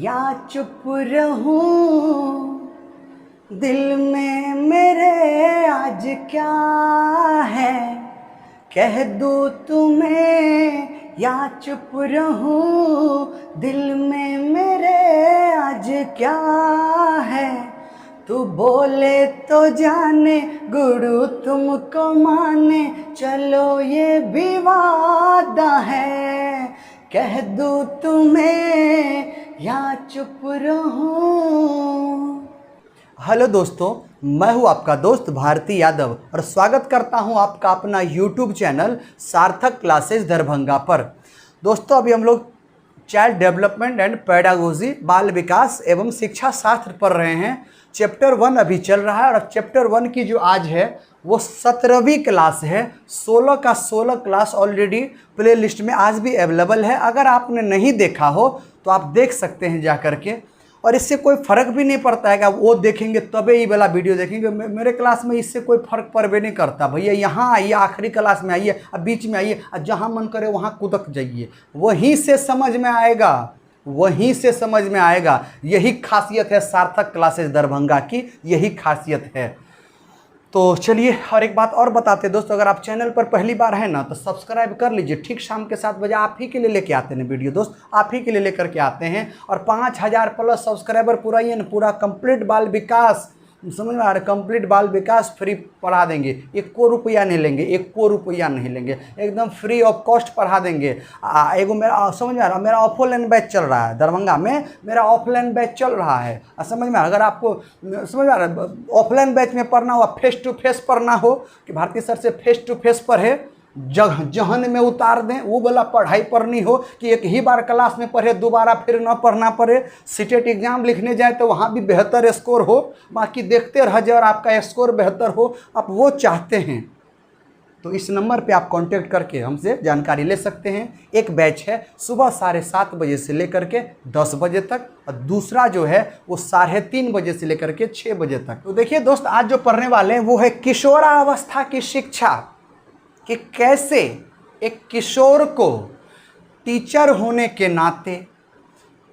या चुप रहूं, दिल में मेरे आज क्या है, कह दूं तुम्हें या चुप रहूं, दिल में मेरे आज क्या है। तू बोले तो जाने गुरु तुमको माने, चलो ये भी वादा है, कह दूं तुम्हें या चुप रहूं। हेलो दोस्तों, मैं हूं आपका दोस्त भारती यादव और स्वागत करता हूं आपका अपना यूट्यूब चैनल सार्थक क्लासेस दरभंगा पर। दोस्तों, अभी हम लोग चाइल्ड डेवलपमेंट एंड पेडागोजी, बाल विकास एवं शिक्षा शास्त्र पढ़ रहे हैं। चैप्टर 1 अभी चल रहा है और चैप्टर 1 की जो आज है वो 17वीं क्लास है। 16 का 16 क्लास ऑलरेडी प्ले लिस्ट में आज भी अवेलेबल है। अगर आपने नहीं देखा हो तो आप देख सकते हैं जा करके, और इससे कोई फ़र्क भी नहीं पड़ता है कि आप वो देखेंगे तबे ये वाला वीडियो देखेंगे। मेरे क्लास में इससे कोई फ़र्क पड़बे नहीं करता। भैया यहाँ आइए, आखिरी क्लास में आइए, अब बीच में आइए, और जहाँ मन करे वहाँ कूदक जाइए, वहीं से समझ में आएगा, वहीं से समझ में आएगा। यही खासियत है सार्थक क्लासेस दरभंगा की, यही खासियत है। तो चलिए, और एक बात और बताते हैं दोस्तों, अगर आप चैनल पर पहली बार हैं ना तो सब्सक्राइब कर लीजिए। ठीक शाम के 7 बजे आप ही के लिए लेके आते हैं वीडियो दोस्त, आप ही के लिए लेकर के आते हैं। और 5000 प्लस सब्सक्राइबर पूरा ये ना, पूरा कंप्लीट बाल विकास, समझ में आ रहा है, कंप्लीट बाल विकास फ्री पढ़ा देंगे। 1 रुपया नहीं लेंगे, 1 रुपया नहीं लेंगे, एकदम फ्री ऑफ कॉस्ट पढ़ा देंगे। एगो मेरा समझ में आ रहा है, मेरा ऑफलाइन बैच चल रहा है दरभंगा में, मेरा ऑफलाइन बैच चल रहा है। समझ में, अगर आपको समझ में आ रहा है ऑफलाइन बैच में पढ़ना हो, फेस टू फेस पढ़ना हो कि भारती सर से फेस टू फेस पढ़े, जहन में उतार दें, वो वाला पढ़ाई पढ़नी हो कि एक ही बार क्लास में पढ़े, दोबारा फिर ना पढ़ना पड़े, सीटेट एग्जाम लिखने जाए तो वहाँ भी बेहतर स्कोर हो, बाकी देखते रह जाए और आपका स्कोर बेहतर हो, आप वो चाहते हैं तो इस नंबर पे आप कांटेक्ट करके हमसे जानकारी ले सकते हैं। एक बैच है सुबह 7:30 बजे से लेकर के 10 बजे तक, और दूसरा जो है वो 3:30 बजे से लेकर के 6 बजे तक। तो देखिए दोस्त, आज जो पढ़ने वाले हैं वो है किशोरावस्था की शिक्षा, कि कैसे एक किशोर को टीचर होने के नाते,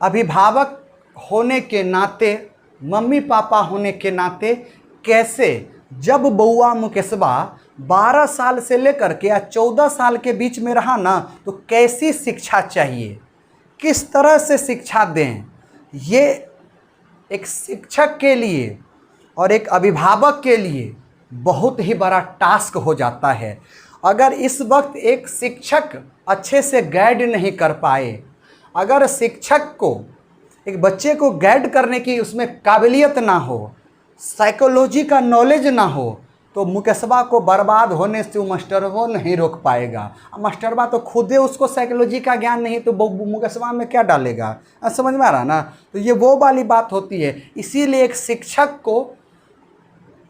अभिभावक होने के नाते, मम्मी पापा होने के नाते, कैसे जब बउआ मुकेशबा 12 साल से लेकर के या 14 साल के बीच में रहा ना, तो कैसी शिक्षा चाहिए, किस तरह से शिक्षा दें, ये एक शिक्षक के लिए और एक अभिभावक के लिए बहुत ही बड़ा टास्क हो जाता है। अगर इस वक्त एक शिक्षक अच्छे से गाइड नहीं कर पाए, अगर शिक्षक को एक बच्चे को गाइड करने की उसमें काबिलियत ना हो, साइकोलॉजी का नॉलेज ना हो, तो मुकेशबा को बर्बाद होने से मास्टरवा नहीं रोक पाएगा। मास्टरवा तो खुदे उसको साइकोलॉजी का ज्ञान नहीं, तो मुकेशबा में क्या डालेगा। समझ में आ रहा ना, तो ये वो वाली बात होती है। इसीलिए एक शिक्षक को,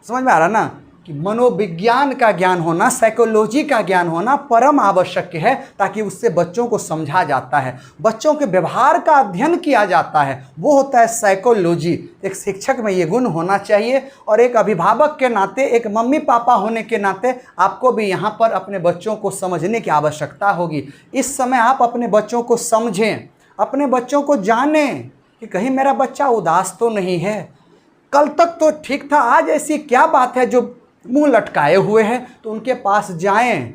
समझ में आ रहा ना, कि मनोविज्ञान का ज्ञान होना, साइकोलॉजी का ज्ञान होना परम आवश्यक है, ताकि उससे बच्चों को समझा जाता है, बच्चों के व्यवहार का अध्ययन किया जाता है, वो होता है साइकोलॉजी। एक शिक्षक में ये गुण होना चाहिए, और एक अभिभावक के नाते, एक मम्मी पापा होने के नाते आपको भी यहाँ पर अपने बच्चों को समझने की आवश्यकता होगी। इस समय आप अपने बच्चों को समझें, अपने बच्चों को जानें कि कहीं मेरा बच्चा उदास तो नहीं है, कल तक तो ठीक था, आज ऐसी क्या बात है जो मुंह लटकाए हुए हैं। तो उनके पास जाएं,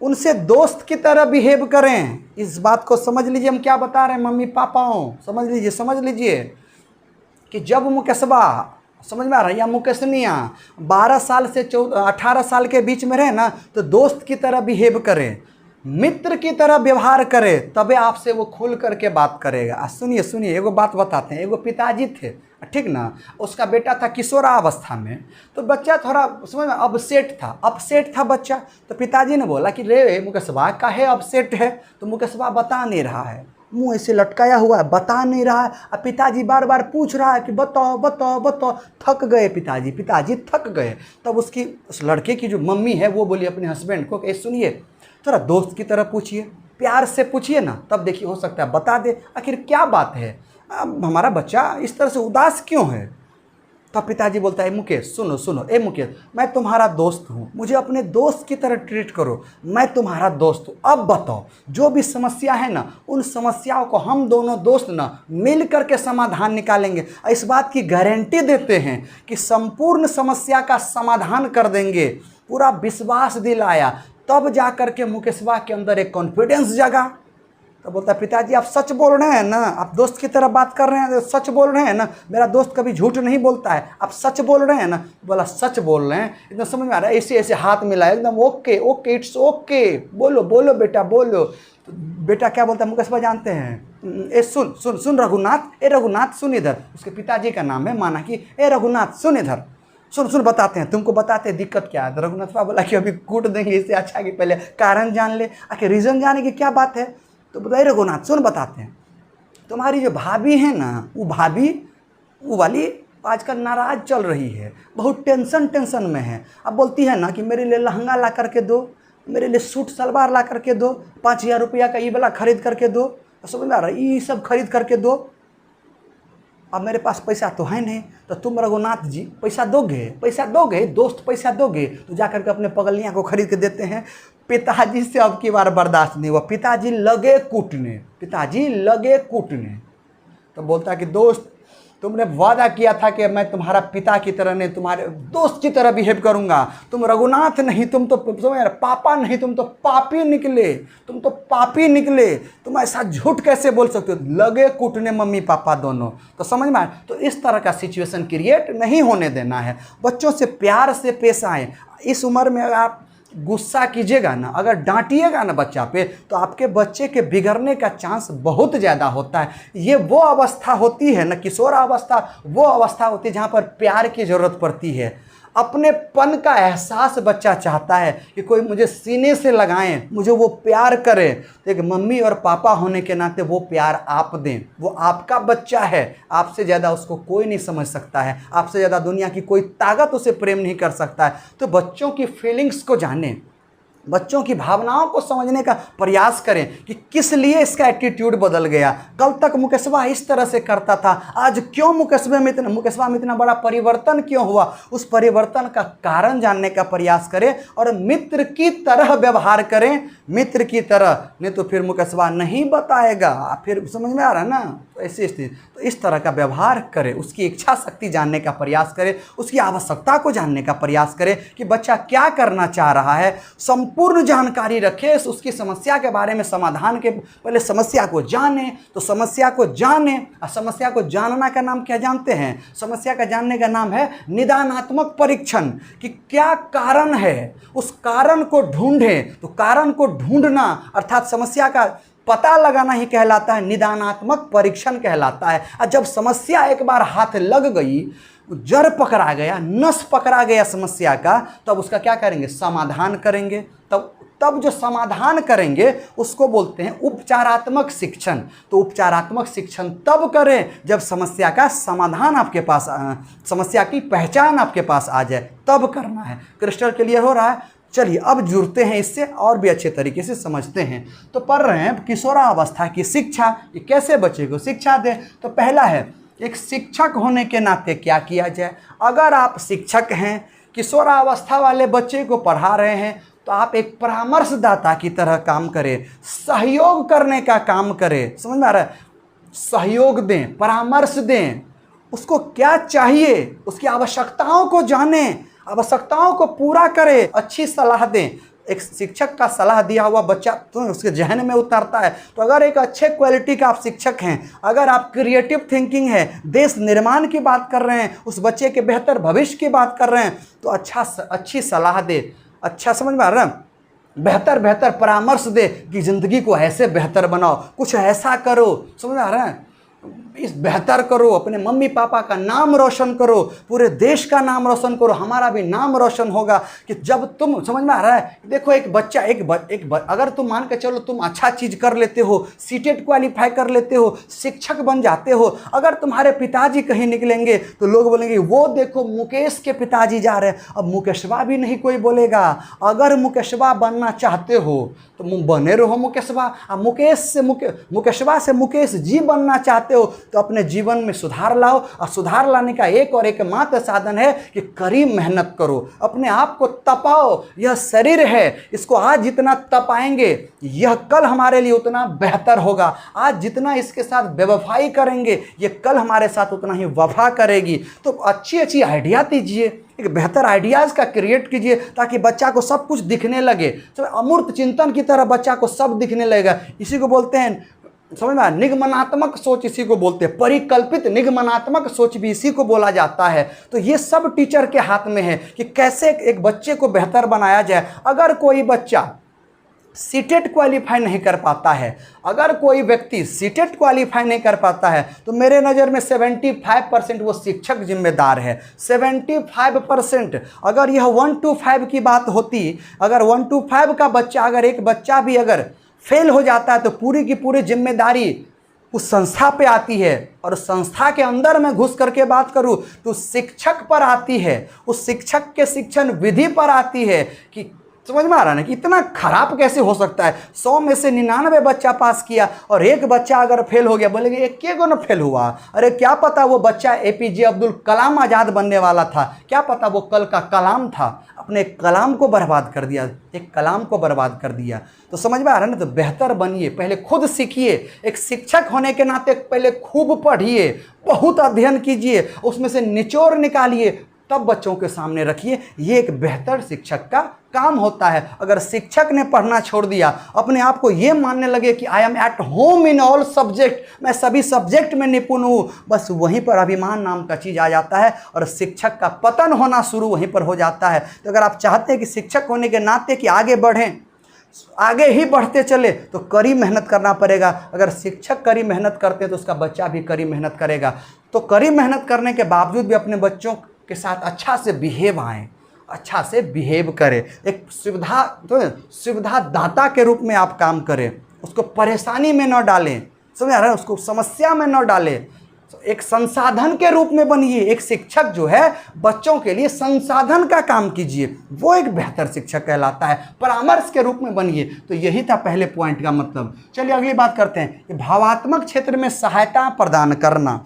उनसे दोस्त की तरह बिहेव करें। इस बात को समझ लीजिए, हम क्या बता रहे हैं मम्मी पापाओं, समझ लीजिए कि जब मुकेशबा, समझ में आ रहा है, या मुकेशनिया 12 साल से 18 साल के बीच में रहे ना, तो दोस्त की तरह बिहेव करें, मित्र की तरह व्यवहार करे, तबे आपसे वो खुल करके बात करेगा। सुनिए, एगो बात बताते हैं। एगो पिताजी थे, ठीक ना, उसका बेटा था किशोरावस्था में, तो बच्चा थोड़ा समझ में अपसेट था बच्चा। तो पिताजी ने बोला कि रे मुकेशबा काहे अपसेट है, तो मुकेशबा बता नहीं रहा है, मुंह ऐसे लटकाया हुआ है, बता नहीं रहा है। अब पिताजी बार बार पूछ रहा है कि बताओ। थक गए पिताजी थक गए। तब उस लड़के की जो मम्मी है वो बोली अपने हस्बैंड को कि सुनिए, थोड़ा दोस्त की तरह पूछिए, प्यार से पूछिए ना, तब देखिए हो सकता है बता दे आखिर क्या बात है, अब हमारा बच्चा इस तरह से उदास क्यों है। तो पिताजी बोलता है मुकेश सुनो सुनो, ए मुकेश मैं तुम्हारा दोस्त हूँ, मुझे अपने दोस्त की तरह ट्रीट करो, मैं तुम्हारा दोस्त हूँ। अब बताओ जो भी समस्या है ना, उन समस्याओं को हम दोनों दोस्त ना मिल करके समाधान निकालेंगे। इस बात की गारंटी देते हैं कि संपूर्ण समस्या का समाधान कर देंगे, पूरा विश्वास दिलाया। तब जा करके मुकेशवा के अंदर एक कॉन्फिडेंस जगा। तो बोलता है पिताजी आप सच बोल रहे हैं ना, आप दोस्त की तरह बात कर रहे हैं, सच बोल रहे हैं ना, मेरा दोस्त कभी झूठ नहीं बोलता है, आप सच बोल रहे हैं ना। बोला सच बोल रहे हैं। एकदम समझ में आ रहा है, ऐसे ऐसे हाथ मिलाया, एकदम ओके ओके इट्स ओके, बोलो बोलो बेटा बोलो। तो बेटा क्या बोलता है मुकेश भाई जानते हैं, ए सुन सुन सुन रघुनाथ, ए रघुनाथ सुन इधर। उसके पिताजी का नाम है, माना कि ए रघुनाथ सुन इधर, सुन सुन बताते हैं तुमको, बताते हैं दिक्कत क्या है। तो रघुनाथ बाबा बोला कि अभी कूट देंगे, इससे अच्छा कि पहले कारण जान ले, आखिर रीज़न जाने की क्या बात है। तो बताइए रघुनाथ सुन बताते हैं, तुम्हारी जो भाभी है ना, वो भाभी वो वाली आजकल नाराज़ चल रही है, बहुत टेंशन में है। अब बोलती है ना कि मेरे लिए लहंगा ला करके दो, मेरे लिए सूट सलवार ला करके दो, 5,000 रुपया का ये वाला खरीद करके दो, समझ में आ रहा है, ये सब खरीद करके दो। अब मेरे पास पैसा तो है नहीं, तो तुम रघुनाथ जी पैसा दोगे, दोस्त पैसा दोगे तो जाकर के अपने पगलियाँ को खरीद के देते हैं। पिताजी से अब की बार बर्दाश्त नहीं हुआ, पिताजी लगे कूटने। तो बोलता है कि दोस्त तुमने वादा किया था कि मैं तुम्हारा पिता की तरह नहीं, तुम्हारे दोस्त की तरह बिहेव करूंगा। तुम रघुनाथ नहीं, तुम तो पापा नहीं, तुम तो पापी निकले, तुम ऐसा झूठ कैसे बोल सकते हो। लगे कूटने मम्मी पापा दोनों। तो समझ में आए, तो इस तरह का सिचुएशन क्रिएट नहीं होने देना है। बच्चों से प्यार से पेश आए। इस उम्र में अगर आप गुस्सा कीजिएगा ना, अगर डांटिएगा ना बच्चा पे, तो आपके बच्चे के बिगड़ने का चांस बहुत ज़्यादा होता है। ये वो अवस्था होती है ना, किशोरावस्था वो अवस्था होती है जहाँ पर प्यार की ज़रूरत पड़ती है। अपनेपन का एहसास बच्चा चाहता है कि कोई मुझे सीने से लगाएं, मुझे वो प्यार करे। तो एक मम्मी और पापा होने के नाते वो प्यार आप दें। वो आपका बच्चा है, आपसे ज़्यादा उसको कोई नहीं समझ सकता है, आपसे ज़्यादा दुनिया की कोई ताकत उसे प्रेम नहीं कर सकता है। तो बच्चों की फीलिंग्स को जानें, बच्चों की भावनाओं को समझने का प्रयास करें कि किस लिए इसका एटीट्यूड बदल गया। कल तक मुकेशवा इस तरह से करता था, आज क्यों मुकेशवा में इतना बड़ा परिवर्तन क्यों हुआ। उस परिवर्तन का कारण जानने का प्रयास करें और मित्र की तरह व्यवहार करें, मित्र की तरह। नहीं तो फिर मुकेशवा नहीं बताएगा, फिर समझ में आ रहा है ना। तो ऐसी स्थिति, तो इस तरह का व्यवहार करें, उसकी इच्छा शक्ति जानने का प्रयास करें, उसकी आवश्यकता को जानने का प्रयास करें कि बच्चा क्या करना चाह रहा है। संपूर्ण जानकारी रखें उसकी समस्या के बारे में। समाधान के पहले समस्या को जाने, तो समस्या को जाने। और समस्या को जानना का नाम क्या जानते हैं? समस्या का जानने का नाम है निदानात्मक परीक्षण, कि क्या कारण है, उस कारण को ढूंढें। तो कारण को ढूंढना अर्थात समस्या का पता लगाना ही कहलाता है, निदानात्मक परीक्षण कहलाता है। और जब समस्या एक बार हाथ लग गई, जड़ पकड़ा गया, नस पकड़ा गया समस्या का, तब उसका क्या करेंगे? समाधान करेंगे। तब जो समाधान करेंगे उसको बोलते हैं उपचारात्मक शिक्षण। तो उपचारात्मक शिक्षण तब करें जब समस्या का समाधान आपके पास, समस्या की पहचान आपके पास आ जाए, तब करना है। क्रिस्टल क्लियर हो रहा है? चलिए अब जुड़ते हैं इससे और भी अच्छे तरीके से समझते हैं। तो पढ़ रहे हैं किशोरावस्था की शिक्षा, कि कैसे बच्चे को शिक्षा दें। तो पहला है, एक शिक्षक होने के नाते क्या किया जाए। अगर आप शिक्षक हैं, किशोरावस्था वाले बच्चे को पढ़ा रहे हैं, तो आप एक परामर्शदाता की तरह काम करें, सहयोग करने का काम करें। समझ में आ रहा है? सहयोग दें, परामर्श दें, उसको क्या चाहिए, उसकी आवश्यकताओं को जानें, आवश्यकताओं को पूरा करें, अच्छी सलाह दें। एक शिक्षक का सलाह दिया हुआ बच्चा तो उसके जहन में उतरता है। तो अगर एक अच्छे क्वालिटी का आप शिक्षक हैं, अगर आप क्रिएटिव थिंकिंग है, देश निर्माण की बात कर रहे हैं, उस बच्चे के बेहतर भविष्य की बात कर रहे हैं, तो अच्छी सलाह दे, अच्छा समझ में आ रहा है, बेहतर परामर्श दे कि ज़िंदगी को ऐसे बेहतर बनाओ, कुछ ऐसा करो। समझ में आ रहा है? इस बेहतर करो, अपने मम्मी पापा का नाम रोशन करो, पूरे देश का नाम रोशन करो, हमारा भी नाम रोशन होगा। कि जब तुम, समझ में आ रहा है, देखो एक बच्चा अगर तुम मान के चलो तुम अच्छा चीज़ कर लेते हो, सीटेट क्वालिफाई कर लेते हो, शिक्षक बन जाते हो, अगर तुम्हारे पिताजी कहीं निकलेंगे तो लोग बोलेंगे वो देखो मुकेश के पिताजी जा रहे हैं। अब मुकेशवा भी नहीं कोई बोलेगा। अगर मुकेशवा बनना चाहते हो तो बने रहो मुकेशवा। मुकेशवा से मुकेश जी बनना चाहते चाहते हो तो अपने जीवन में सुधार लाओ, और सुधार लाने का एक और एकमात्र साधन है कि कड़ी मेहनत करो, अपने आप को तपाओ। यह शरीर है, इसको आज जितना तपाएंगे यह कल हमारे लिए उतना बेहतर होगा। आज जितना इसके साथ बेवफाई करेंगे ये कल हमारे साथ उतना ही वफा करेगी। तो अच्छी अच्छी आइडिया दीजिए, एक बेहतर आइडियाज़ का क्रिएट कीजिए ताकि बच्चा को सब कुछ दिखने लगे। तो अमूर्त चिंतन की तरह बच्चा को सब दिखने लगेगा। इसी को बोलते हैं, समझ में, निगमनात्मक सोच इसी को बोलते हैं। परिकल्पित निगमनात्मक सोच भी इसी को बोला जाता है। तो ये सब टीचर के हाथ में है कि कैसे एक बच्चे को बेहतर बनाया जाए। अगर कोई बच्चा सीटेट क्वालिफाई नहीं कर पाता है, अगर कोई व्यक्ति सीटेट क्वालिफाई नहीं कर पाता है, तो मेरे नज़र में 75% वो शिक्षक जिम्मेदार है। 75%। अगर यह 1 to 5 की बात होती, अगर 1 to 5 का बच्चा, अगर एक बच्चा भी अगर फेल हो जाता है तो पूरी की पूरी जिम्मेदारी उस संस्था पे आती है। और संस्था के अंदर मैं घुस करके बात करूं तो शिक्षक पर आती है, उस शिक्षक के शिक्षण विधि पर आती है। कि समझ में आ रहा है ना कि इतना खराब कैसे हो सकता है। 100 में से 99 बच्चा पास किया और एक बच्चा अगर फेल हो गया, बोलेंगे एक के ना फेल हुआ। अरे क्या पता वो बच्चा APJ अब्दुल कलाम आज़ाद बनने वाला था, क्या पता वो कल का कलाम था। अपने कलाम को बर्बाद कर दिया, एक कलाम को बर्बाद कर दिया। तो समझ में आ रहा है ना। तो बेहतर बनिए, पहले खुद सीखिए। एक शिक्षक होने के नाते पहले खूब पढ़िए, बहुत अध्ययन कीजिए, उसमें से निचोड़ निकालिए, तब बच्चों के सामने रखिए। ये एक बेहतर शिक्षक का काम होता है। अगर शिक्षक ने पढ़ना छोड़ दिया, अपने आप को ये मानने लगे कि I am at home in all subject, मैं सभी सब्जेक्ट में निपुण हूँ, बस वहीं पर अभिमान नाम का चीज़ आ जाता है और शिक्षक का पतन होना शुरू वहीं पर हो जाता है। तो अगर आप चाहते हैं कि शिक्षक होने के नाते कि आगे बढ़ें, आगे ही बढ़ते चले, तो कड़ी मेहनत करना पड़ेगा। अगर शिक्षक कड़ी मेहनत करते हैं तो उसका बच्चा भी कड़ी मेहनत करेगा। तो कड़ी मेहनत करने के बावजूद भी अपने बच्चों के साथ अच्छा से बिहेव आएँ, अच्छा से बिहेव करें। एक सुविधा दाता के रूप में आप काम करें, उसको परेशानी में न डालें, समझ आ रहा है, उसको समस्या में न डालें। एक संसाधन के रूप में बनिए। एक शिक्षक जो है बच्चों के लिए संसाधन का काम कीजिए, वो एक बेहतर शिक्षक कहलाता है। परामर्श के रूप में बनिए। तो यही था पहले पॉइंट का मतलब। चलिए अगली बात करते हैं कि भावात्मक क्षेत्र में सहायता प्रदान करना।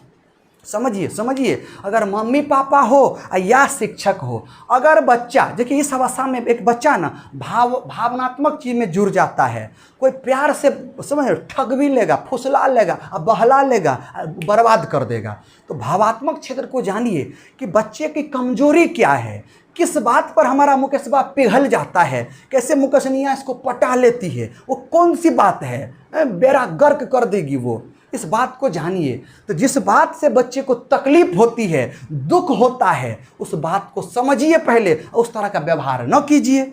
समझिए, अगर मम्मी पापा हो या शिक्षक हो, अगर बच्चा, देखिए इस अवस्था में एक बच्चा ना भावनात्मक चीज़ में जुड़ जाता है। कोई प्यार से समझ ठग भी लेगा, फुसला लेगा, बहला लेगा, बर्बाद कर देगा। तो भावात्मक क्षेत्र को जानिए कि बच्चे की कमजोरी क्या है, किस बात पर हमारा मुकेशबा पिघल जाता है, कैसे मुकेशनिया इसको पटा लेती है, वो कौन सी बात है बेड़ा गर्क कर देगी वो। इस बात को जानिए। तो जिस बात से बच्चे को तकलीफ होती है, दुख होता है, उस बात को समझिए पहले, उस तरह का व्यवहार न कीजिए।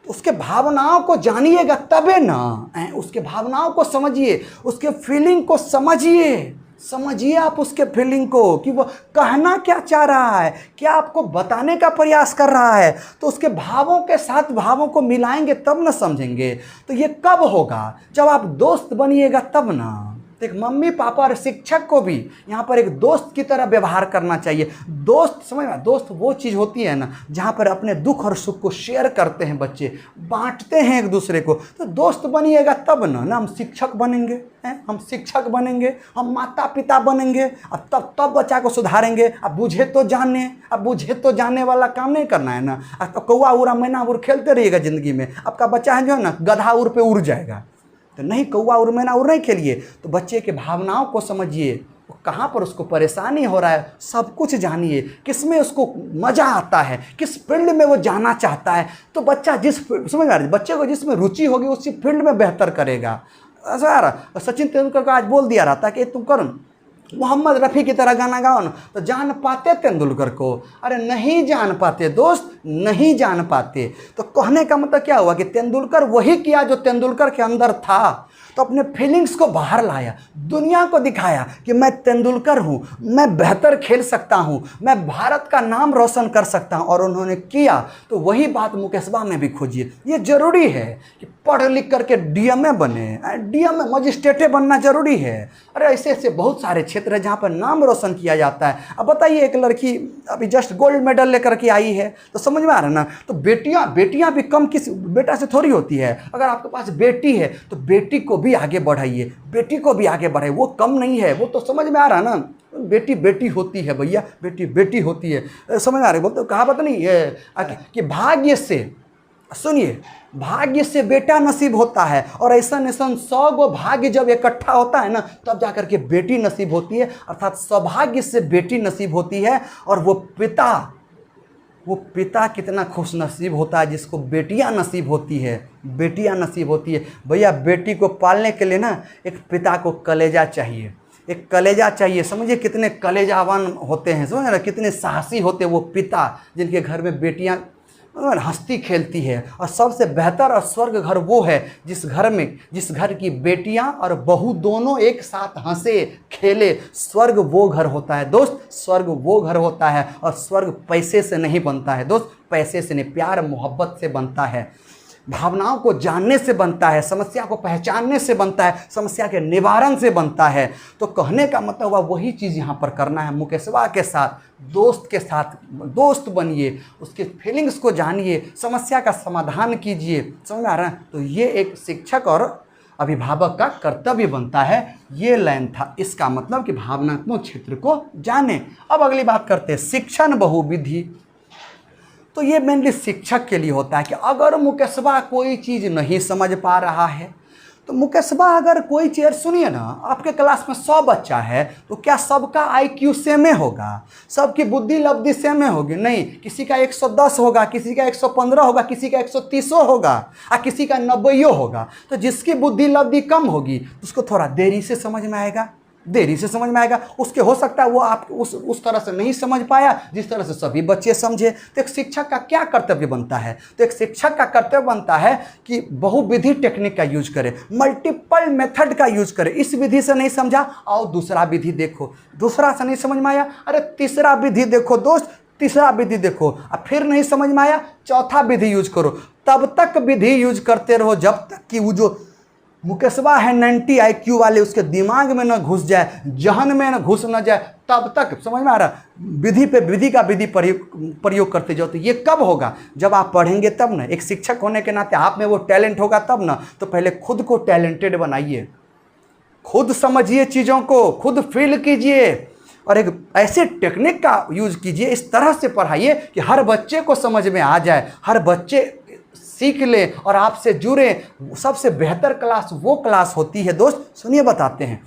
उसके भावनाओं को जानिएगा तबे ना, उसके भावनाओं को समझिए, उसके फीलिंग को समझिए आप उसके फीलिंग को कि वो कहना क्या चाह रहा है, क्या आपको बताने का प्रयास कर रहा है। तो उसके भावों के साथ भावों को मिलाएंगे तब ना समझेंगे। तो ये कब होगा, जब आप दोस्त बनिएगा तब ना। तो एक मम्मी पापा और शिक्षक को भी यहाँ पर एक दोस्त की तरह व्यवहार करना चाहिए। दोस्त, समझ में, दोस्त वो चीज़ होती है ना जहाँ पर अपने दुख और सुख को शेयर करते हैं बच्चे, बांटते हैं एक दूसरे को। तो दोस्त बनिएगा तब ना हम शिक्षक बनेंगे, हम शिक्षक बनेंगे, हम माता पिता बनेंगे। अब तब बच्चा को सुधारेंगे। अब बुझे तो जाने वाला काम नहीं करना है ना। अब कौआ उड़ा मैना उड़ खेलते रहिएगा ज़िंदगी में, आपका बच्चा है जो है ना गधा उड़ पे उड़ जाएगा। तो नहीं, कौआ उड़ मैना उड़ नहीं खेलिए। तो बच्चे के भावनाओं को समझिए, वो कहाँ पर उसको परेशानी हो रहा है, सब कुछ जानिए। किस में उसको मज़ा आता है, किस फील्ड में वो जाना चाहता है। तो बच्चा समझ आ रही है, बच्चे को जिसमें रुचि होगी उसी फील्ड में बेहतर करेगा। ऐसा यार सचिन तेंदुलकर को आज बोल दिया रहा था कि तुम करो मोहम्मद रफ़ी की तरह गाना गाओ ना, तो जान पाते तेंदुलकर को? अरे नहीं जान पाते दोस्त, नहीं जान पाते। तो कहने का मतलब क्या हुआ कि तेंदुलकर वही किया जो तेंदुलकर के अंदर था। तो अपने फीलिंग्स को बाहर लाया, दुनिया को दिखाया कि मैं तेंदुलकर हूँ, मैं बेहतर खेल सकता हूँ, मैं भारत का नाम रोशन कर सकता हूँ। और उन्होंने किया। तो वही बात मुकेशबा में भी खोजिए। ये जरूरी है कि पढ़ लिख करके DMA बने, DMA मजिस्ट्रेटे बनना जरूरी है। अरे ऐसे बहुत सारे क्षेत्र है जहाँ पर नाम रोशन किया जाता है। अब बताइए, एक लड़की अभी जस्ट गोल्ड मेडल लेकर के आई है, तो समझ में आ रहा है ना। तो बेटियाँ भी कम किस बेटा से थोड़ी होती है। अगर आपके पास बेटी है तो बेटी को भी आगे बढ़ाइए, बेटी को भी आगे बढ़ाइए। वो कम नहीं है, वो तो समझ में आ रहा ना, बेटी बेटी होती है भैया, बेटी बेटी होती है, समझ में आ रही। बोलते कहावत नहीं है कि भाग्य से, सुनिए, भाग्य से बेटा नसीब होता है, और ऐसा 100 गो भाग्य जब इकट्ठा होता है ना, तब जाकर के बेटी नसीब होती है, अर्थात सौभाग्य से बेटी नसीब होती है। और वो पिता कितना खुश नसीब होता है जिसको बेटियां नसीब होती है, बेटियां नसीब होती है। भैया बेटी को पालने के लिए ना एक पिता को कलेजा चाहिए, एक कलेजा चाहिए। समझिए कितने कलेजावान होते हैं, समझ ना, कितने साहसी होते हैं वो पिता जिनके घर में बेटियां हंसती खेलती है। और सबसे बेहतर और स्वर्ग घर वो है जिस घर की बेटियां और बहू दोनों एक साथ हंसे खेले। स्वर्ग वो घर होता है दोस्त, स्वर्ग वो घर होता है। और स्वर्ग पैसे से नहीं बनता है दोस्त, पैसे से नहीं, प्यार मोहब्बत से बनता है, भावनाओं को जानने से बनता है, समस्या को पहचानने से बनता है, समस्या के निवारण से बनता है। तो कहने का मतलब हुआ वही चीज़ यहाँ पर करना है। मुकेशवा के साथ, दोस्त के साथ दोस्त बनिए, उसके फीलिंग्स को जानिए, समस्या का समाधान कीजिए, समझ में आ रहा है। तो ये एक शिक्षक और अभिभावक का कर्तव्य बनता है। ये लाइन था, इसका मतलब कि भावनात्मक क्षेत्र को जाने। अब अगली बात करते हैं, शिक्षण बहुविधि। तो ये मेनली शिक्षक के लिए होता है कि अगर मुकेशवा कोई चीज़ नहीं समझ पा रहा है, तो मुकेशवा अगर कोई चीज़, सुनिए ना, आपके क्लास में 100 बच्चा है, तो क्या सबका IQ सेम होगा, सबकी बुद्धि लब्धि सेम होगी? नहीं, किसी का 110 होगा, किसी का 115 होगा, किसी का 130 होगा, और किसी का 90 होगा। तो जिसकी बुद्धि लब्धि कम होगी उसको थोड़ा देरी से समझ में आएगा, देरी से समझ में आएगा। उसके हो सकता है वो आप उस तरह से नहीं समझ पाया जिस तरह से सभी बच्चे समझे। तो एक शिक्षक का क्या कर्तव्य बनता है? तो एक शिक्षक का कर्तव्य बनता है कि बहुविधि टेक्निक का यूज करे, मल्टीपल मेथड का यूज करे। इस विधि से नहीं समझा, आओ दूसरा विधि देखो, दूसरा से नहीं समझ में आया, अरे तीसरा विधि देखो दोस्त, तीसरा विधि देखो, अब फिर नहीं समझ में आया, चौथा विधि यूज करो। तब तक विधि यूज करते रहो जब तक कि वो जो मुकेशवा है 90 IQ वाले उसके दिमाग में न घुस जाए, जहन में न घुस न जाए, तब तक, समझ में आ रहा, विधि पे विधि का विधि प्रयोग करते जाओ। तो ये कब होगा? जब आप पढ़ेंगे तब ना। एक शिक्षक होने के नाते आप में वो टैलेंट होगा तब ना। तो पहले खुद को टैलेंटेड बनाइए, खुद समझिए चीज़ों को, खुद फील कीजिए, और एक ऐसे टेक्निक का यूज कीजिए, इस तरह से पढ़ाइए कि हर बच्चे को समझ में आ जाए, हर बच्चे सीख ले और आपसे जुड़े। सबसे बेहतर क्लास वो क्लास होती है दोस्त, सुनिए बताते हैं,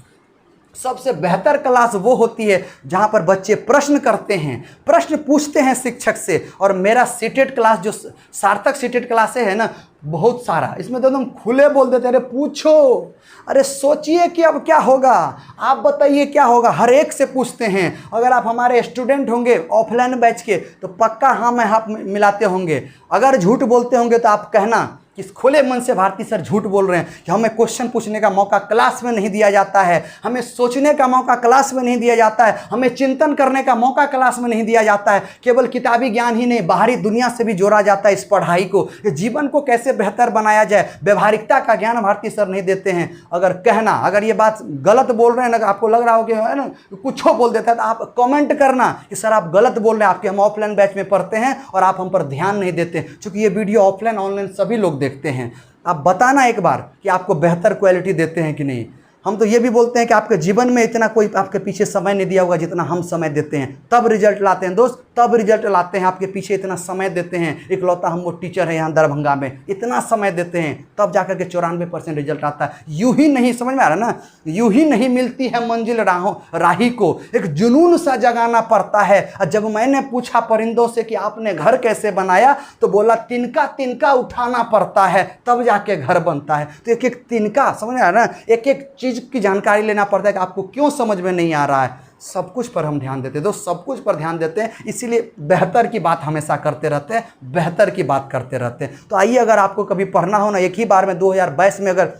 सबसे बेहतर क्लास वो होती है जहाँ पर बच्चे प्रश्न करते हैं, प्रश्न पूछते हैं शिक्षक से। और मेरा सीटेड क्लास, जो सार्थक सीटेड क्लासें है ना, बहुत सारा, इसमें तो एकदम खुले बोल देते, अरे पूछो, अरे सोचिए कि अब क्या होगा, आप बताइए क्या होगा, हर एक से पूछते हैं। अगर आप हमारे स्टूडेंट होंगे ऑफलाइन बैच के तो पक्का हाँ मैं हाथ मिलाते होंगे। अगर झूठ बोलते होंगे तो आप कहना कि खुले मन से भारती सर झूठ बोल रहे हैं, कि हमें क्वेश्चन पूछने का मौका क्लास में नहीं दिया जाता है, हमें सोचने का मौका क्लास में नहीं दिया जाता है, हमें चिंतन करने का मौका क्लास में नहीं दिया जाता है। केवल किताबी ज्ञान ही नहीं, बाहरी दुनिया से भी जोड़ा जाता है इस पढ़ाई को, कि जीवन को कैसे बेहतर बनाया जाए। व्यवहारिकता का ज्ञान भारती सर नहीं देते हैं। अगर कहना, अगर ये बात गलत बोल रहे हैं ना, आपको लग रहा हो कि है ना कुछ बोल देता है, तो आप कमेंट करना कि सर आप गलत बोल रहे हैं, आपके हम ऑफलाइन बैच में पढ़ते हैं और आप हम पर ध्यान नहीं देते। चूँकि ये वीडियो ऑफलाइन ऑनलाइन सभी लोग देखते हैं, आप बताना एक बार कि आपको बेहतर क्वालिटी देते हैं कि नहीं। हम तो ये भी बोलते हैं कि आपके जीवन में इतना कोई आपके पीछे समय नहीं दिया होगा जितना हम समय देते हैं, तब रिजल्ट लाते हैं दोस्त, तब रिजल्ट लाते हैं। आपके पीछे इतना समय देते हैं, इकलौता हम वो टीचर हैं यहाँ दरभंगा में, इतना समय देते हैं, तब जाकर के 94% रिजल्ट आता है। यूं ही नहीं, समझ में आ रहा ना, यूं ही नहीं मिलती है मंजिल राही को, एक जुनून सा जगाना पड़ता है। और जब मैंने पूछा परिंदों से कि आपने घर कैसे बनाया, तो बोला तिनका तिनका उठाना पड़ता है तब जाके घर बनता है। तो एक एक तिनका, समझ में आ रहा ना, एक एक चीज की जानकारी लेना पड़ता है कि आपको क्यों समझ में नहीं आ रहा है। सब कुछ पर हम ध्यान देते हैं दोस्त, सब कुछ पर ध्यान देते हैं, इसीलिए बेहतर की बात हमेशा करते रहते हैं, बेहतर की बात करते रहते हैं। तो आइए, अगर आपको कभी पढ़ना हो ना, एक ही बार में 2022 में अगर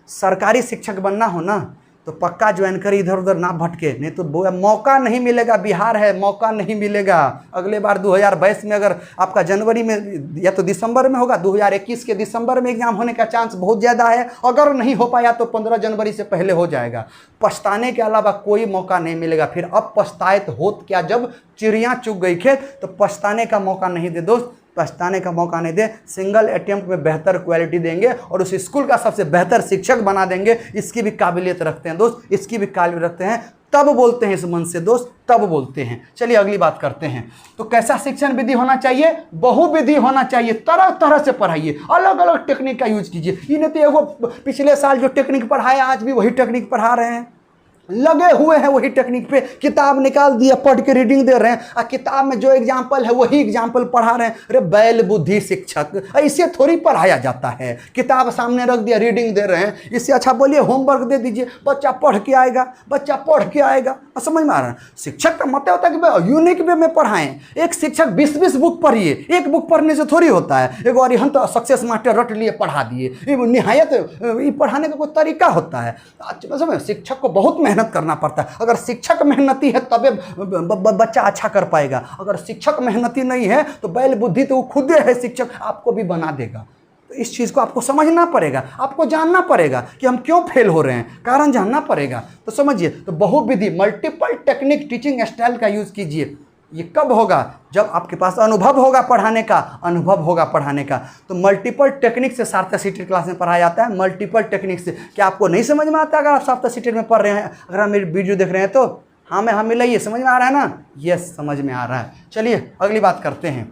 सरकारी शिक्षक बनना हो ना, तो पक्का ज्वाइन करिए, इधर उधर ना भटके, नहीं तो मौका नहीं मिलेगा। बिहार है, मौका नहीं मिलेगा। अगले बार 2022 में अगर आपका जनवरी में या तो दिसंबर में होगा, 2021 के दिसंबर में एग्जाम होने का चांस बहुत ज़्यादा है। अगर नहीं हो पाया तो 15 जनवरी से पहले हो जाएगा। पछताने के अलावा कोई मौका नहीं मिलेगा। फिर अब पछताए तो होत क्या, जब चिड़ियाँ चुग गई खेत, तो पछताने का मौका नहीं दे दोस्त। पछताने का मौका नहीं दें। सिंगल अटेम्प्ट में बेहतर क्वालिटी देंगे और उस स्कूल का सबसे बेहतर शिक्षक बना देंगे। इसकी भी काबिलियत रखते हैं दोस्त, इसकी भी काबिलियत रखते हैं, तब बोलते हैं इस मन से दोस्त, तब बोलते हैं। चलिए अगली बात करते हैं। तो कैसा शिक्षण विधि होना चाहिए? बहुविधि होना चाहिए। तरह तरह से पढ़ाइए, अलग अलग टेक्निक का यूज कीजिए। ये नहीं तो एगो पिछले साल जो टेक्निक पढ़ाया आज भी वही टेक्निक पढ़ा रहे हैं, लगे हुए हैं वही टेक्निक पे। किताब निकाल दिया, पढ़ के रीडिंग दे रहे हैं और किताब में जो एग्जाम्पल है वही एग्जाम्पल पढ़ा रहे हैं। अरे बैल बुद्धि शिक्षक, ऐसे थोड़ी पढ़ाया जाता है। किताब सामने रख दिया, रीडिंग दे रहे हैं। इससे अच्छा बोलिए होमवर्क दे दीजिए, बच्चा पढ़ के आएगा, बच्चा पढ़ के आएगा। समझ में आ रहा है? शिक्षक का मतलब होता है कि यूनिक वे में पढ़ाएं। एक शिक्षक 20-20 बुक पढ़िए, एक बुक पढ़ने से थोड़ी होता है। एक बार हम तो सक्सेस मास्टर रट लिए पढ़ा दिए, निहायत ये पढ़ाने का कोई तरीका होता है। समझ, शिक्षक को बहुत मेहनत करना पड़ता है। अगर शिक्षक मेहनती है तबे बच्चा अच्छा कर पाएगा। अगर शिक्षक मेहनती नहीं है तो बैल बुद्धि तो वो खुद है शिक्षक, आपको भी बना देगा। तो इस चीज़ को आपको समझना पड़ेगा, आपको जानना पड़ेगा कि हम क्यों फेल हो रहे हैं, कारण जानना पड़ेगा। तो समझिए, तो बहुविधि मल्टीपल टेक्निक टीचिंग स्टाइल का यूज़ कीजिए। ये कब होगा? जब आपके पास अनुभव होगा पढ़ाने का, अनुभव होगा पढ़ाने का। तो मल्टीपल टेक्निक से सार्थक सीटेड क्लास में पढ़ाया जाता है। मल्टीपल टेक्निक से क्या आपको नहीं समझ में आता? अगर आप सार्थक सीटेड में पढ़ रहे हैं, अगर आप मेरी वीडियो देख रहे हैं तो हाँ में हाँ मिलाइए। समझ में आ रहा है ना? यस, समझ में आ रहा है। चलिए अगली बात करते हैं।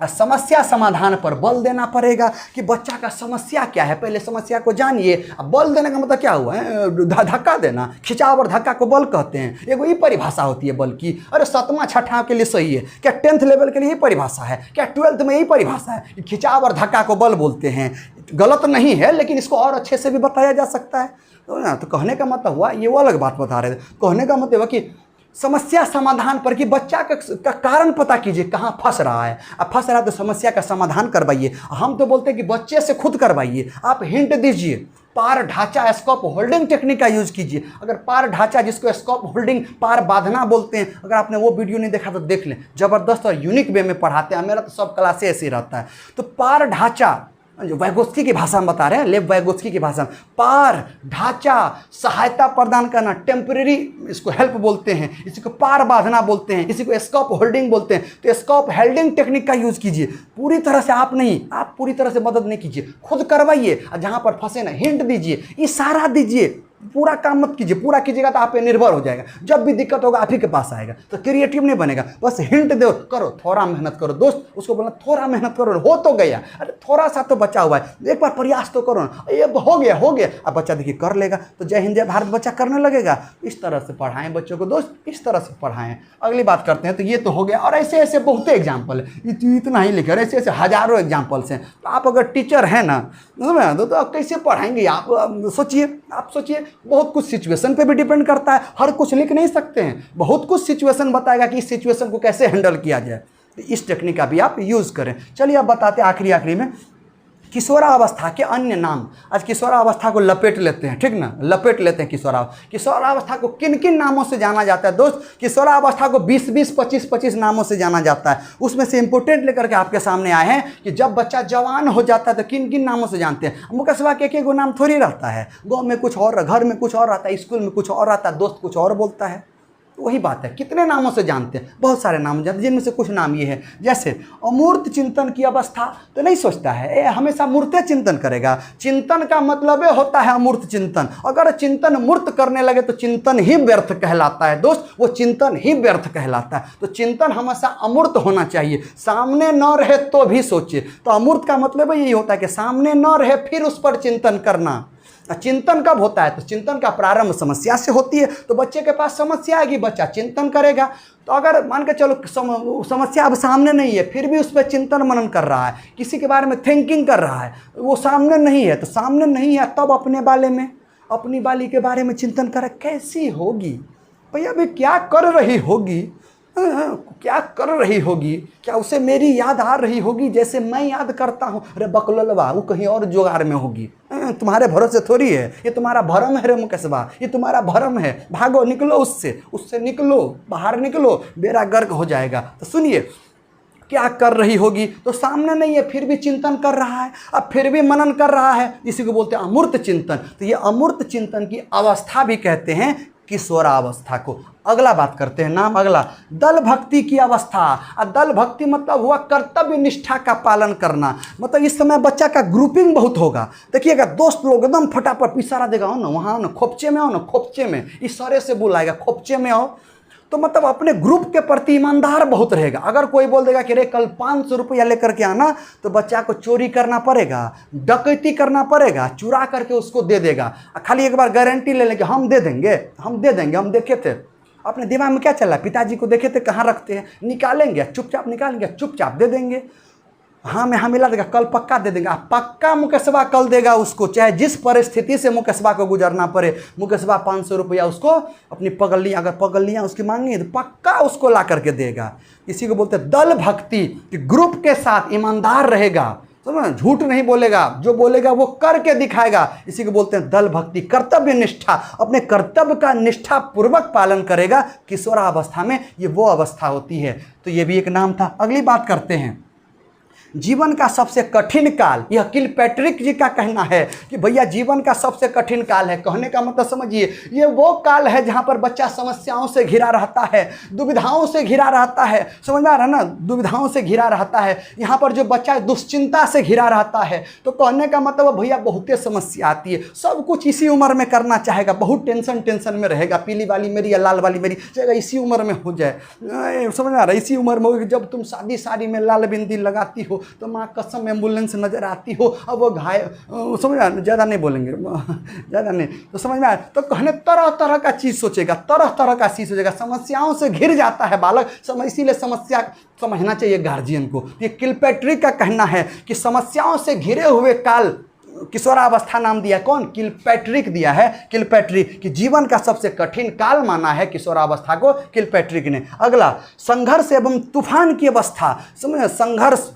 समस्या समाधान पर बल देना पड़ेगा कि बच्चा का समस्या क्या है, पहले समस्या को जानिए। अब बल देने का मतलब क्या हुआ है? धक्का देना, खिंचाव और धक्का को बल कहते हैं। एगो ये परिभाषा होती है बल की। अरे 7वां 6वां के लिए सही है क्या? 10th लेवल के लिए यही परिभाषा है क्या? 12th में यही परिभाषा है? खिंचाव और धक्का को बल बोलते हैं। गलत नहीं है, लेकिन इसको और अच्छे से भी बताया जा सकता है। तो कहने का मतलब हुआ, ये वो अलग बात बता रहे थे। कहने का मतलब हुआ कि समस्या समाधान पर कि बच्चा का कारण पता कीजिए, कहाँ फंस रहा है। अब फंस रहा है तो समस्या का समाधान करवाइए। हम तो बोलते हैं कि बच्चे से खुद करवाइए। आप हिंट दीजिए, पार ढांचा स्कोप होल्डिंग टेक्निक का यूज कीजिए। अगर पार ढांचा, जिसको स्कोप होल्डिंग पार बांधना बोलते हैं, अगर आपने वो वीडियो नहीं देखा तो देख लें। जबरदस्त और यूनिक वे में पढ़ाते हैं। मेरा तो सब क्लासे ऐसे ही रहता है। तो पार ढांचा, जो वैगोत्स्की की भाषा में बता रहे हैं, लेव वैगोत्स्की की भाषा में, पार ढांचा सहायता प्रदान करना, टेम्परेरी इसको हेल्प बोलते हैं, इसी को पार बांधना बोलते हैं, इसी को स्कोप होल्डिंग बोलते हैं। तो स्कोप होल्डिंग टेक्निक का यूज कीजिए। पूरी तरह से आप नहीं, आप पूरी तरह से मदद नहीं कीजिए, खुद करवाइए। और जहां पर फंसे ना, हिंट दीजिए, इशारा दीजिए। पूरा काम मत कीजिए, पूरा कीजिएगा तो आप पे निर्भर हो जाएगा। जब भी दिक्कत होगा आप ही के पास आएगा। तो क्रिएटिव नहीं बनेगा, बस हिंट दो, करो, थोड़ा मेहनत करो। दोस्त उसको बोलना थोड़ा मेहनत करो, हो तो गया, अरे थोड़ा सा तो बचा हुआ है, एक बार प्रयास तो करो ना, ये हो गया हो गया। अब बच्चा देखिए कर लेगा तो जय हिंद जय भारत बच्चा करने लगेगा। इस तरह से पढ़ाएं बच्चों को दोस्त, इस तरह से पढ़ाएं। अगली बात करते हैं। तो ये तो हो गया, और ऐसे ऐसे बहुत एग्जाम्पल है, इतना ही लिखा, ऐसे ऐसे हजारों एग्जाम्पल्स हैं। तो आप अगर टीचर हैं ना तो आप कैसे पढ़ाएंगे? आप सोचिए, आप सोचिए। बहुत कुछ सिचुएशन पे भी डिपेंड करता है, हर कुछ लिख नहीं सकते हैं। बहुत कुछ सिचुएशन बताएगा कि इस सिचुएशन को कैसे हैंडल किया जाए। तो इस टेक्निक का भी आप यूज करें। चलिए अब बताते हैं आखिरी में किशोरावस्था के अन्य नाम। आज किशोरावस्था को लपेट लेते हैं, ठीक ना, लपेट लेते हैं। किशोरावस्था को किन किन नामों से जाना जाता है दोस्त? किशोरावस्था को 20-20, 25-25 नामों से जाना जाता है। उसमें से इंपोर्टेंट लेकर के आपके सामने आए हैं कि जब बच्चा जवान हो जाता है तो किन किन नामों से जानते हैं। मुकस्बा के एक नाम थोड़ी रहता है, गाँव में कुछ और, घर में कुछ और रहता है, स्कूल में कुछ और रहता है, दोस्त कुछ और बोलता है। तो वही बात है, कितने नामों से जानते हैं? बहुत सारे नाम जानते हैं, जिनमें से कुछ नाम ये है, जैसे अमूर्त चिंतन की अवस्था तो नहीं सोचता है, हमेशा मूर्त चिंतन करेगा। चिंतन का मतलब होता है अमूर्त चिंतन। अगर चिंतन मूर्त करने लगे तो चिंतन ही व्यर्थ कहलाता है दोस्त, वो चिंतन ही व्यर्थ कहलाता है। तो चिंतन हमेशा अमूर्त होना चाहिए, सामने न रहे तो भी सोचे। तो अमूर्त का मतलब यही होता है कि सामने न रहे फिर उस पर चिंतन करना। चिंतन कब होता है? तो चिंतन का प्रारंभ समस्या से होती है। तो बच्चे के पास समस्या आएगी, बच्चा चिंतन करेगा। तो अगर मान के चलो समस्या अब सामने नहीं है, फिर भी उस पर चिंतन मनन कर रहा है, किसी के बारे में थिंकिंग कर रहा है, वो सामने नहीं है, तो सामने नहीं है तब अपने बारे में, अपनी बाली के बारे में चिंतन करे। कैसी होगी भैया, अभी क्या कर रही होगी, क्या कर रही होगी, क्या उसे मेरी याद आ रही होगी जैसे मैं याद करता हूँ? अरे बकलवा, वो कहीं और जुगाड़ में होगी, तुम्हारे भरोसे थोड़ी है। ये तुम्हारा भरम है रे मुकस्बा, ये तुम्हारा भरम है। भागो, निकलो उससे निकलो, बाहर निकलो, बेड़ा गर्क हो जाएगा। तो सुनिए, क्या कर रही होगी? तो सामने नहीं है फिर भी चिंतन कर रहा है, अब फिर भी मनन कर रहा है। इसी को बोलते हैं अमूर्त चिंतन। तो ये अमूर्त चिंतन की अवस्था भी कहते हैं किशोरावस्था को। अगला बात करते हैं, नाम अगला, दल भक्ति की अवस्था। और दल भक्ति मतलब हुआ कर्तव्य निष्ठा का पालन करना। मतलब इस समय बच्चा का ग्रुपिंग बहुत होगा। देखिएगा दोस्त लोग एकदम फटाफट इशारा देगा, हो ना वहाँ ना खोपचे में, हो ना खोपचे में, इशारे से बुलाएगा खोपचे में आओ। तो मतलब अपने ग्रुप के प्रति ईमानदार बहुत रहेगा। अगर कोई बोल देगा कि रे कल 500 रुपया लेकर के आना, तो बच्चा को चोरी करना पड़ेगा, डकैती करना पड़ेगा, चुरा करके उसको दे देगा। खाली एक बार गारंटी ले लेंगे हम दे देंगे, हम दे देंगे। हम देखे थे अपने दिमाग में क्या चला, पिताजी को देखे थे कहाँ रखते हैं, निकालेंगे चुपचाप, निकालेंगे चुपचाप दे देंगे। हाँ में हाँ मिला देगा, कल पक्का दे देगा, पक्का मुकेशबा कल देगा उसको, चाहे जिस परिस्थिति से मुकेशबा को गुजरना पड़े। मुकेशबा 500 रुपया उसको अपनी पगली, अगर पगलियाँ उसकी मांगी तो पक्का उसको ला करके देगा। इसी को बोलते हैं दल भक्ति, कि ग्रुप के साथ ईमानदार रहेगा, समझ, झूठ नहीं बोलेगा, जो बोलेगा वो करके दिखाएगा। इसी को बोलते हैं दल भक्ति। कर्तव्य निष्ठा, अपने कर्तव्य का निष्ठा पूर्वक पालन करेगा। किशोरावस्था में ये वो अवस्था होती है। तो ये भी एक नाम था। अगली बात करते हैं, जीवन का सबसे कठिन काल। यह किलपैट्रिक जी का कहना है कि भैया जीवन का सबसे कठिन काल है। कहने का मतलब समझिए, ये वो काल है जहाँ पर बच्चा समस्याओं से घिरा रहता है, दुविधाओं से घिरा रहता है। समझ में आ रहा है ना, दुविधाओं से घिरा रहता है। यहाँ पर जो बच्चा दुश्चिंता से घिरा रहता है, तो कहने का मतलब भैया बहुते समस्या आती है। सब कुछ इसी उम्र में करना चाहेगा, बहुत टेंशन में रहेगा, पीली वाली मेरी या लाल वाली मेरी, चाहेगा इसी उम्र में हो जाए। समझ में आ रहा है, इसी उम्र में हो। जब तुम शादी में लाल बिंदी लगाती हो तो माँ कसम एम्बुलेंस नजर आती हो, अब वो घायल, समझ में, ज़्यादा नहीं बोलेंगे, ज़्यादा नहीं, तो समझ में आया। तो कहने तरह तरह का चीज़ सोचेगा, तरह तरह का चीज़ सोचेगा, समस्याओं से घिर जाता है बालक। इसीलिए समस्या समझना चाहिए गार्जियन को। ये किलपैट्रिक का कहना है कि समस्याओं से घिरे हुए काल किशोरावस्था नाम दिया, कौन, किलपैट्रिक दिया है। किलपैट्रिक कि जीवन का सबसे कठिन काल माना है किशोरावस्था को किलपैट्रिक ने। अगला, संघर्ष एवं तूफान की अवस्था। समझ, संघर्ष,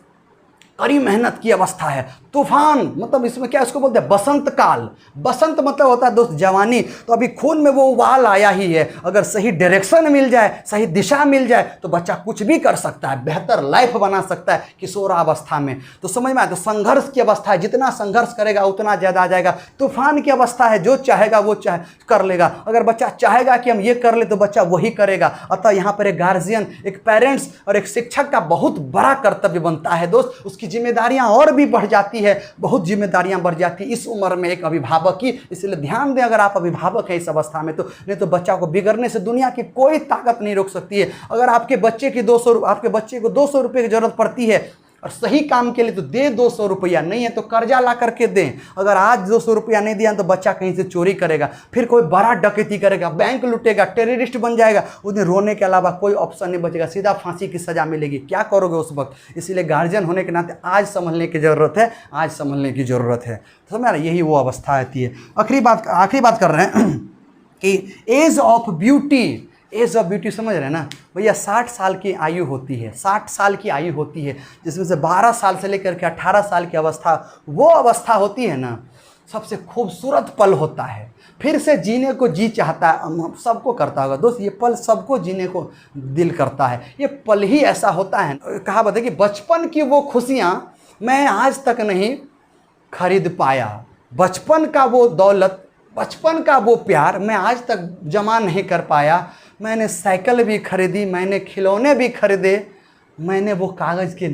कड़ी मेहनत की अवस्था है। तूफान मतलब इसमें क्या, इसको बोलते हैं बसंत काल। बसंत मतलब होता है दोस्त जवानी। तो अभी खून में वो उबाल आया ही है। अगर सही डायरेक्शन मिल जाए, सही दिशा मिल जाए, तो बच्चा कुछ भी कर सकता है, बेहतर लाइफ बना सकता है किशोरावस्था में। तो समझ में आया, तो संघर्ष की अवस्था है, जितना संघर्ष करेगा उतना ज़्यादा आ जाएगा। तूफान की अवस्था है, जो चाहेगा वो कर लेगा। अगर बच्चा चाहेगा कि हम ये कर ले, तो बच्चा वही करेगा। अतः यहाँ पर एक गार्जियन, एक पेरेंट्स और एक शिक्षक का बहुत बड़ा कर्तव्य बनता है दोस्त। उसकी जिम्मेदारियां और भी बढ़ जाती है, बहुत जिम्मेदारियां बढ़ जाती है इस उम्र में एक अभिभावक की। इसलिए ध्यान दें, अगर आप अभिभावक हैं इस अवस्था में, तो नहीं तो बच्चा को बिगड़ने से दुनिया की कोई ताकत नहीं रोक सकती है। अगर आपके बच्चे को 200 रुपये की जरूरत पड़ती है और सही काम के लिए, तो दे 200 रुपया, नहीं है तो कर्जा ला करके दें। अगर आज 200 रुपया नहीं दिया तो बच्चा कहीं से चोरी करेगा, फिर कोई बड़ा डकैती करेगा, बैंक लूटेगा, टेररिस्ट बन जाएगा। उस दिन रोने के अलावा कोई ऑप्शन नहीं बचेगा, सीधा फांसी की सज़ा मिलेगी। क्या करोगे उस वक्त? इसीलिए गार्जियन होने के नाते आज संभलने की ज़रूरत है, आज संभलने की ज़रूरत है। तो समझ रहे, यही वो अवस्था आती है। आखिरी बात कर रहे हैं कि age of beauty. Age of beauty समझ रहे हैं ना भैया, 60 साल की आयु होती है, 60 साल की आयु होती है, जिसमें से 12 साल से लेकर के 18 साल की अवस्था, वो अवस्था होती है ना, सबसे खूबसूरत पल होता है। फिर से जीने को जी चाहता है, सबको करता होगा दोस्त, ये पल सबको जीने को दिल करता है। ये पल ही ऐसा होता है, कहावत है कि बचपन की वो खुशियाँ मैं आज तक नहीं खरीद पाया, बचपन का वो दौलत, बचपन का वो प्यार मैं आज तक जमा नहीं कर पाया। मैंने साइकिल भी खरीदी, मैंने खिलौने भी खरीदे, मैंने वो कागज़ के,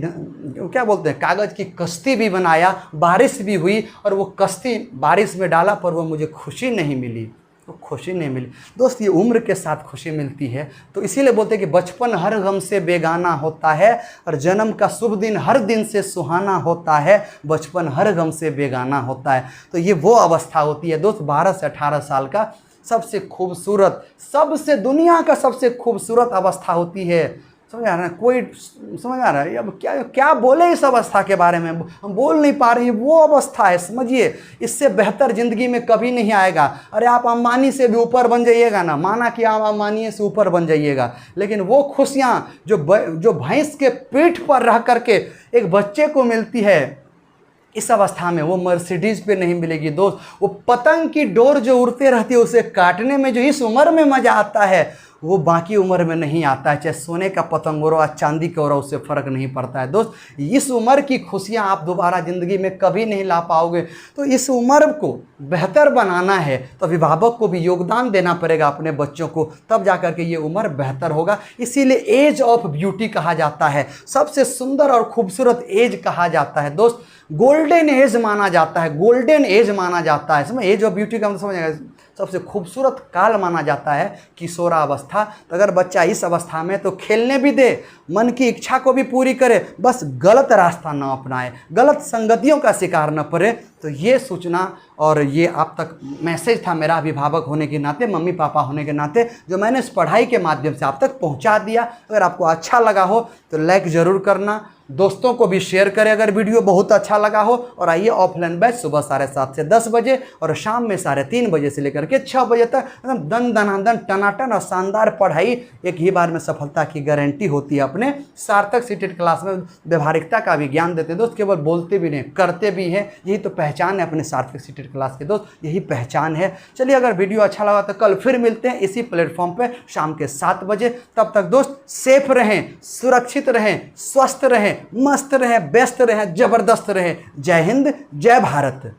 क्या बोलते हैं, कागज़ की कश्ती भी बनाया, बारिश भी हुई और वो कश्ती बारिश में डाला, पर वो मुझे खुशी नहीं मिली, वो खुशी नहीं मिली। दोस्त, ये उम्र के साथ खुशी मिलती है। तो इसीलिए बोलते हैं कि बचपन हर गम से बेगाना होता है और जन्म का शुभ दिन हर दिन से सुहाना होता है, बचपन हर गम से बेगाना होता है। तो ये वो अवस्था होती है दोस्त, 12 से 18 साल का सबसे खूबसूरत, सबसे दुनिया का सबसे खूबसूरत अवस्था होती है। समझ आ रहा है, कोई समझ आ रहा है? अब क्या बोले इस अवस्था के बारे में, हम बोल नहीं पा रहे हैं। वो अवस्था है, समझिए, इससे बेहतर ज़िंदगी में कभी नहीं आएगा। अरे आप अंबानी से भी ऊपर बन जाइएगा ना, माना कि आप अंबानी से ऊपर बन जाइएगा, लेकिन वो खुशियाँ जो भैंस के पीठ पर रह करके एक बच्चे को मिलती है, इस अवस्था में वो मर्सिडीज़ पे नहीं मिलेगी दोस्त। वो पतंग की डोर जो उड़ते रहती है, उसे काटने में जो इस उम्र में मज़ा आता है, वो बाकी उम्र में नहीं आता है, चाहे सोने का पतंग हो या चांदी का हो, उससे फ़र्क नहीं पड़ता है। दोस्त, इस उम्र की खुशियाँ आप दोबारा ज़िंदगी में कभी नहीं ला पाओगे। तो इस उम्र को बेहतर बनाना है तो अभिभावक को भी योगदान देना पड़ेगा अपने बच्चों को, तब जा कर के ये उम्र बेहतर होगा। इसीलिए एज ऑफ ब्यूटी कहा जाता है, सबसे सुंदर और खूबसूरत एज कहा जाता है। दोस्त, गोल्डन एज माना जाता है, गोल्डन एज माना जाता है। समझ, एज ऑफ ब्यूटी का मतलब समझ, सबसे खूबसूरत काल माना जाता है किशोरावस्था। तो अगर बच्चा इस अवस्था में तो खेलने भी दे, मन की इच्छा को भी पूरी करे, बस गलत रास्ता ना अपनाए, गलत संगतियों का शिकार न पड़े। तो ये सूचना और ये आप तक मैसेज था मेरा अभिभावक होने के नाते, मम्मी पापा होने के नाते, जो मैंने इस पढ़ाई के माध्यम से आप तक पहुंचा दिया। अगर आपको अच्छा लगा हो तो लाइक ज़रूर करना, दोस्तों को भी शेयर करें अगर वीडियो बहुत अच्छा लगा हो। और आइए ऑफलाइन बैच सुबह 7:30 से 10 बजे और शाम में 3:30 बजे से लेकर के 6 बजे तक एकदम दन दनादन टनाटन और शानदार पढ़ाई, एक ही बार में सफलता की गारंटी होती है। अपने सार्थक सीटेड क्लास में व्यवहारिकता का भी ज्ञान देते हैं दोस्त, केवल बोलते भी नहीं करते भी हैं। यही तो पहचान है अपने सार्थक सीटेड क्लास के दोस्त, यही पहचान है। चलिए, अगर वीडियो अच्छा लगा तो कल फिर मिलते हैं इसी प्लेटफॉर्म पर शाम के 7 बजे। तब तक दोस्त सेफ रहें, सुरक्षित रहें, स्वस्थ रहें, मस्त रहें, व्यस्त रहें, जबरदस्त रहें। जय हिंद, जय भारत।